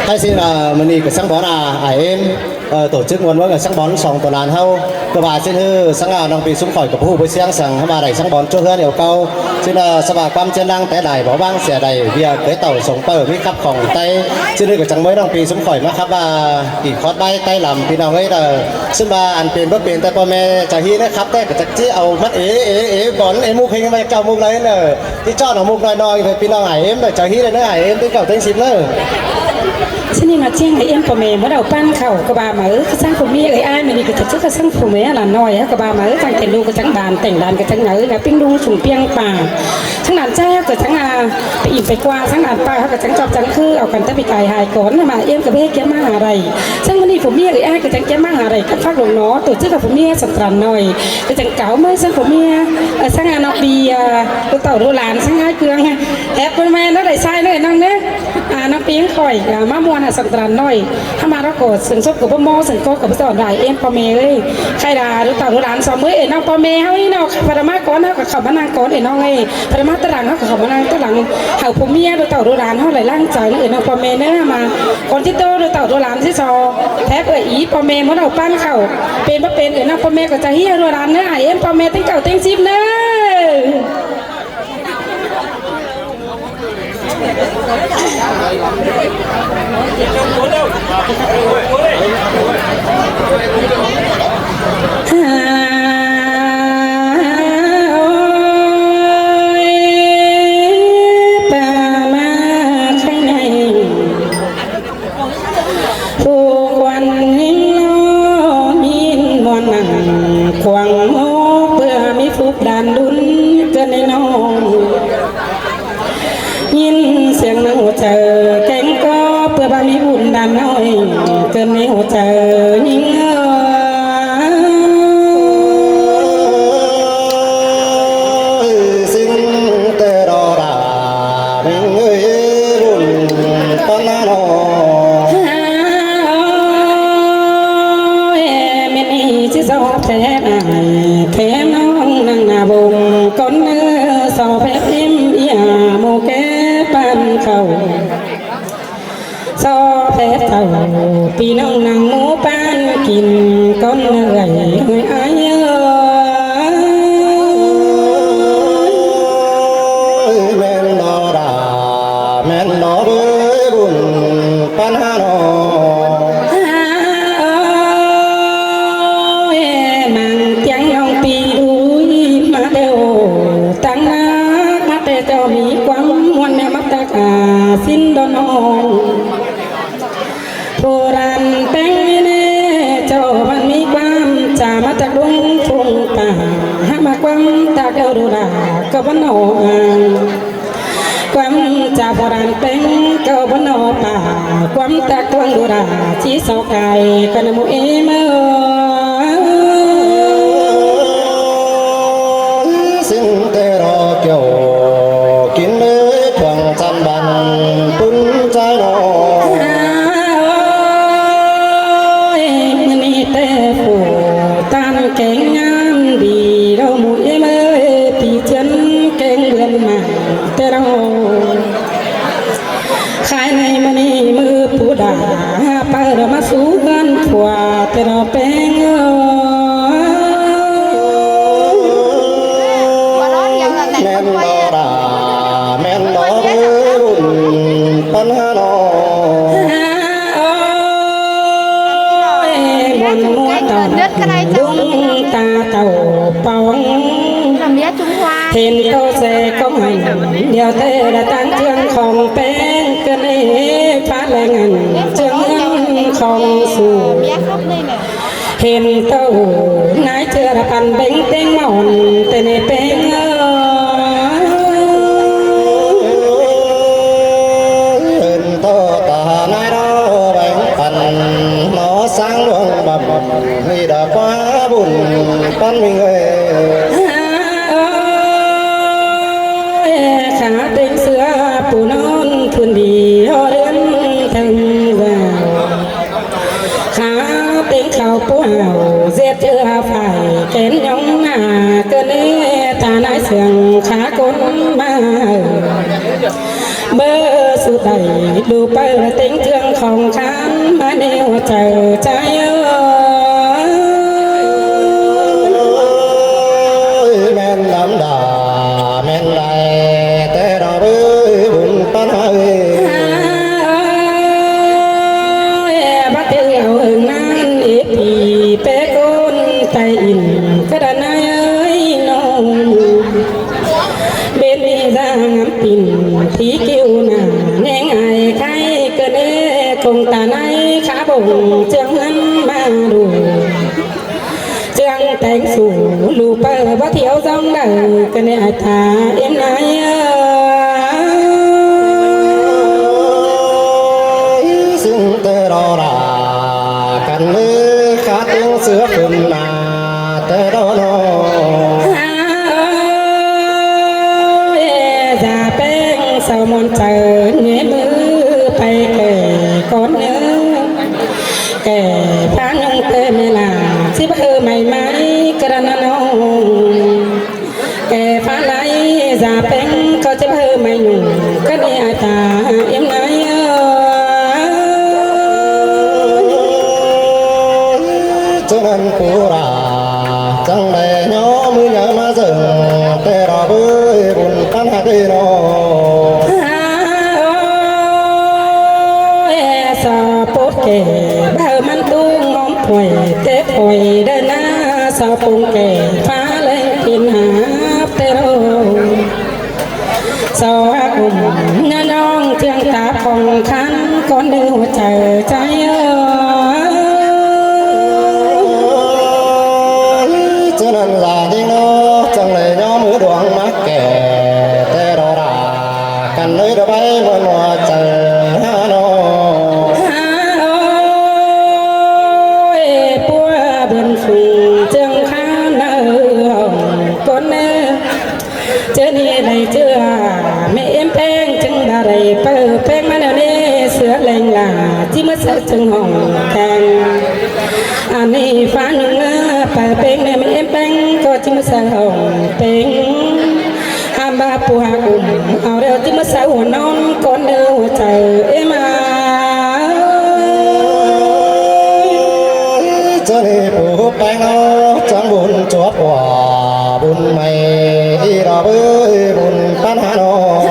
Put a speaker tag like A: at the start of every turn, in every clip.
A: hay xin là mình đi cái sáng bón em tổ chức nguồn với sáng bón sòng tuần an hâu các bà xin hư sáng nào đang bị súng khỏi của khu với sáng sàng các bà đẩy sáng bón cho hơn nhiều câu xin là sao bà quan chân đang té đài bỏ băng xẻ đẩy bia cái tàu sống tờ với khắp phòng tay xin hư cái trắng mới đang bị súng khỏi mà khắp bà kỳ khót bay tay làm thì nào ấy là xin bà ăn tiền bất tiền tayพ่อแม่ trả hi đấy khắp tay cái chắc chứ ao mắt ế bón ế mục hình mà cao mục đấy nèที่ชอบหนมุกน้อยๆพี่น้องหายเอ็มแต่ใจฮีเลยนะหายเอ็มที่เก่าเต็งสิบเลย
B: ฉันนี่มาเชียงไอเอ็มพ่อแม่เมื่อเราปั้นเข่ากระบาเหมือสร้างผมมีไอ้มันนี่ก็จะชื่อกระสังผมแม่หลานน้อยกระบาเหมือทางแต่ลูกกระจังบานแต่งดานกระจังเหนือกับปิ้งดุงสุ่มเปียงป่าทั้งหลานแจ้กระจังไปอิ่มไปกว่าทั้งหลานป้าเขากระจังจอบจังคือเอากันตะปีกายหายก่อนมาเอ็มกับเบ้แก้มาอะไรซึ่งวันนี้ผมมีไอ้กระจังแก้มาอะไรกับฟักหลงน้อตัวชื่อกับผมมีสัตว์น้อยกระจังเก๋าเมื่อซึ่งผมมีสร้างนอกบีตัวเต่าดูหลานสร้างง่ายเกลืองแอบเป็นแม่แล้วได้ใส่เลยน้องเนี่ยน้องเปียงคอยมะม่วงสัตว์น้อยถ้ามาเราโกรธสึงซบกับพ่อโมสึงโกกับพ่อสอนได้เอ็มพ่อเมย์เลยใครด่าดูเต่าดูหลานสองมือน้องพ่อเมย์เขานี่น้องพระมาก้อนเขากับเขามานั่งก้อนน้องเลยพระมาตะหลังเขากับเขามานั่งตะหลังเขาพ่อเมียดูเต่าดูหลานเขาไหลล่างใจน้องพ่อเมย์เนี่ยมาคนที่โตดูเต่าดูหลานที่ซอแท็กอีพ่อเมย์เมื่อเราปั้นเขาเป็นมาเป็นน้องพ่อเมย์ก็จะเฮียดูหลานเนี่ยเอ็มพ่อเมย์ตั้งเก่าตั้งซิบเนยินเสียงนางหัวใจแกงก็เพื่อบามีบุญดานน้อยเกินในหัวใจยิ่ง
A: xin tê đò đà mình người buồn con nó
B: mình đi chứ sao thế này thếน้องนางนาบุญก้นสอบเพชรอิ่มโมเกปันเขาซอเพชรเต่าพี่น้องนางหมูปันกินก้นเหนื่อยเฮ้ยอ้าย
A: แม่นดอดาแม่นดอเบ้บุญปันหาโน
B: มังเตียงน้องปีดุยมาเดียวตั้งนามาแต่เจ้ามีความมวลแม่มัตตากาสิ้นดอนองโบราณแป้งเน่เจ้ามันมีความจามาจากดวงฟงป่าหามาความตาเดียวดูดาก็บ้านนองความจาโบราณแป้งก็บ้านนอป่าความตาควงดูดาชีสอไก่กันมุเอเมอ
A: xin tê đò kiểu kín lưới thoảng chăn bàn tuấn trái nọ
B: นี่เตะผู้ตามแก่งงานดีเราหมุ่ยเมื่อปีเทียนแก่งเดือนมาแต่เราขายในมันนี่มือผู้ด่าไปเรามาสู้กันผัวแต่เราเป็น
A: men đò đà men đò bơi buồn pan hà nọ
B: mua tàu đúng ta tàu bóng hiện tô xe công hành điều thế là tăng trương không bên cơn ấy phá lên ngành trương không phù hiện tàu nái chưa là pan bánh tên mòn tên này bên
A: sáng luồng bầm người đã quá buồn con mình ơi
B: khá tên xưa phụ non thuần đi ho đến thân vào khá tên khảo phụ hào giết chưa phải kén nhóm cơn ấy ta nói sườn khá cốn ba bơ su tẩy đủ bơ tính thương ของขันมาเดียวเจอใจ
A: แม่นลำดาแม่นไรแต่เราเอ้ยบุญปัญหา
B: บัดเดียวนั้นอีพีเป๊กนไตอินกระดานายน้องเบนมีร่างปิ่นที่กิ้วหน้าแนงไอไข่กระเนคงตาในขาบ่งเจียงนั้นมาดูเจียงแต่งสู่ลูเปอร์บ่เที่ยวจ้องเดินกระเนตาเอ็มนาย
A: ซึ่งเตอรอรากันเลยขาดยังเสือขึ้นมาเตอรอนอ
B: จะเป็นสาวมนเจอเงี้ยมือไปแก่ก่อนเนื้อแก่พระนงเตเมลาที่ใหม่ไหมกระนันน้องแก่พระไหลจะเป็นก็จะใหม่หนุ่มก็เนี่ยตาเอ็มไหน
A: cho nên cô ra chẳng để nhớ mới nhớ mà dừng tê ra với buồn tan hạt đi nó
B: sa bốt kề bao man tu ngóm thổi tê thổi đơn na sa bông kề phá lên thiên hạ tê rô sao cùng nhà non thương ta phòng khăn con đưa chờ trái
A: cho nên là đi nó chẳng để nhớ mới đoạn mắt kẻ tê ra ra cần lấy đôi bay mùa mùa chờ nó
B: bên phùng chương khá nợ con chơi đi đây chưa mẹ em phèn chân đà đầy bờ phèn mà nè sửa lên là chỉ mất sợ chân hồng càng anh đi phá nương bờ phèn mẹ em phèn có chỉ mất sợ hồng phèn ham ba pua cùng ao đều chỉ mất sợ hồn non con đều chờ em
A: cho nên phụ bánh nó chẳng buồn chúa quả buồn mày đi ra với buồn tan hà nó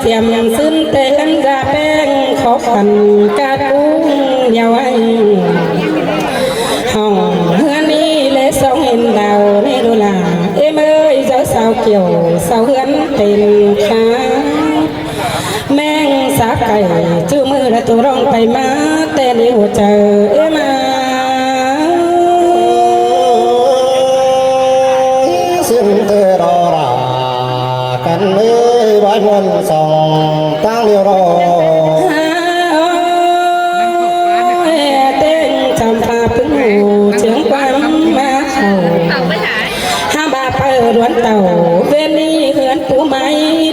B: tiệm xin tên ra bên khó khăn ca cũng nhau anh hồng hương đi lễ sống hình đào nê đô là em ơi dẫu sao kiểu sao hương tên khá men xã cày chưa mưa đã tổ rong bay má tên đi hỗ trợ em
A: xin tê đò ra cần lấy bãi muôn sòng tăng liều đó
B: tên chăm phaพึ่งหูเชียงกวางมาเขาห้าบาเปิดวันเต่าเวนี่เฮือนปูไม้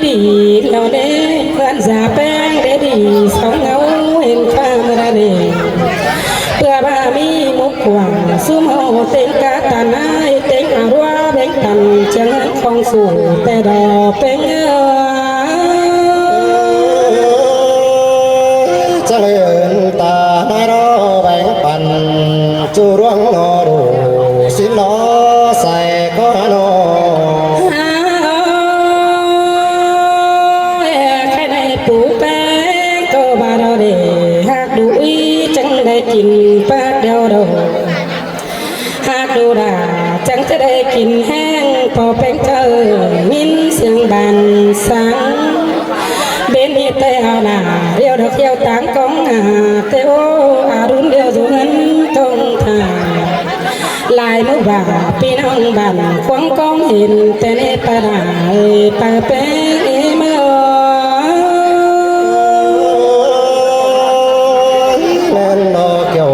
B: ดีเราเด้เพื่อนจ่าแป้งได้ดีสองเงาเห็นฟ้าเมื่อไรเพื่อบ้ามีมุกหวังซุ่มเอาเต็งกาตาหน้าเต็งอารัวแบ่งกันเชียงของสู่แต่ดอกเป็น
A: จะเลื่อนตาหน้าเราแบ่งปันจูร่วงนอดูสินอใส่ข้อหนอ
B: แค่ในปูแป้งก็บาเราเดหากดูอีจังได้กินปากเดียวเราหากดูด่าจังจะได้กินแห้งพอแป้งเธอมินเสียงบานสังเบนมีแต่เอาหน้าเดียวดอกเดียวต่างกองเตโออารุณเดียวสุเงินตรงทางลายมือบ่าพี่น้องบ้านควงกองเห็นแต่ในปะดายปะเป้เมื่อ
A: แม่นดอกเกี่ยว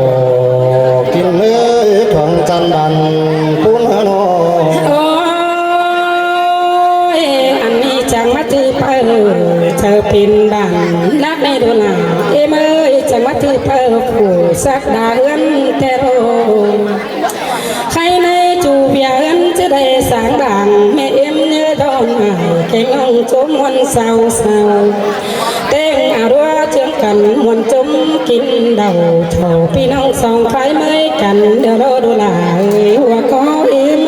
A: กินเนื้อทองจันดันปุ้นหนอ
B: อันนี้จังมาถือเปิดเธอเป็นบ้านรักในดวงเอ้เมื่อจังมาถือเปิดผู้สักดาเฮือนแต่โรใครในจูเบียนจะได้สางด่างแม่เอ็มเนื้อดอง cái lòng chốn muôn sao sao tên rua chương cần muôn chúng kín đầu thầu pi nông sòng phái mới cần đều đô đô là ơi hoa có im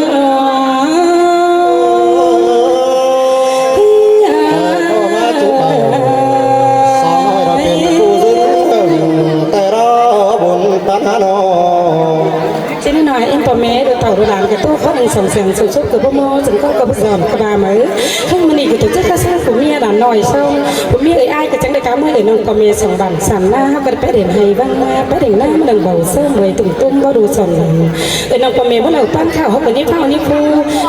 B: xin nói em có mẹ được tàu được làm cái tôi khó đừng sòng sàng sụt sút của bố mô chẳng có cái giòn cái bà mới không mình thì tổ chức các sáng của mẹ là nồi sau của mẹ ai cái chẳng để cáo mới để nông có mẹ sòng bản sản na cái bé đền hay văn bé đền na mà đừng bầu sơ mười tùng tung bao đủ sòng để nông có mẹ bắt đầu pan khảo học ní phao ní phu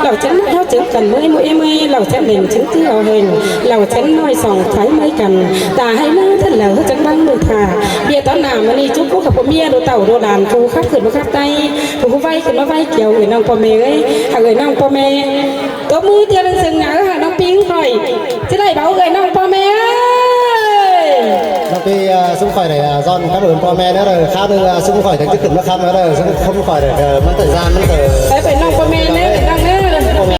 B: lẩu chén theo chữ cần mới mỗi em ơi lẩu chén đền chứng tí lẩu hình lẩu chén nồi sòng thái mới cần ta hay nó thật là chẳng băng được thả bia tón nào mà đi chúc cô gặp của mẹ đồ tàu đồ đàn phu khắp khử nó khắp tay phu vayคือมาไว้เกี่ยวน้องพ่อแม่เอ้ยหากน้องพ่อแม่ตัวมือเตียนซึ่งหาหาน้องปิ้งคอยจะได้เบาน้องพ่อแม่
A: น้องปีซุ้มข่อยnày do các bậcพ่อแม่nữa rồi khác nữaซุ้มข่อยthành tích cực nó khăm nữa rồiซุ้m không khỏi được mất thời gian nữa rồi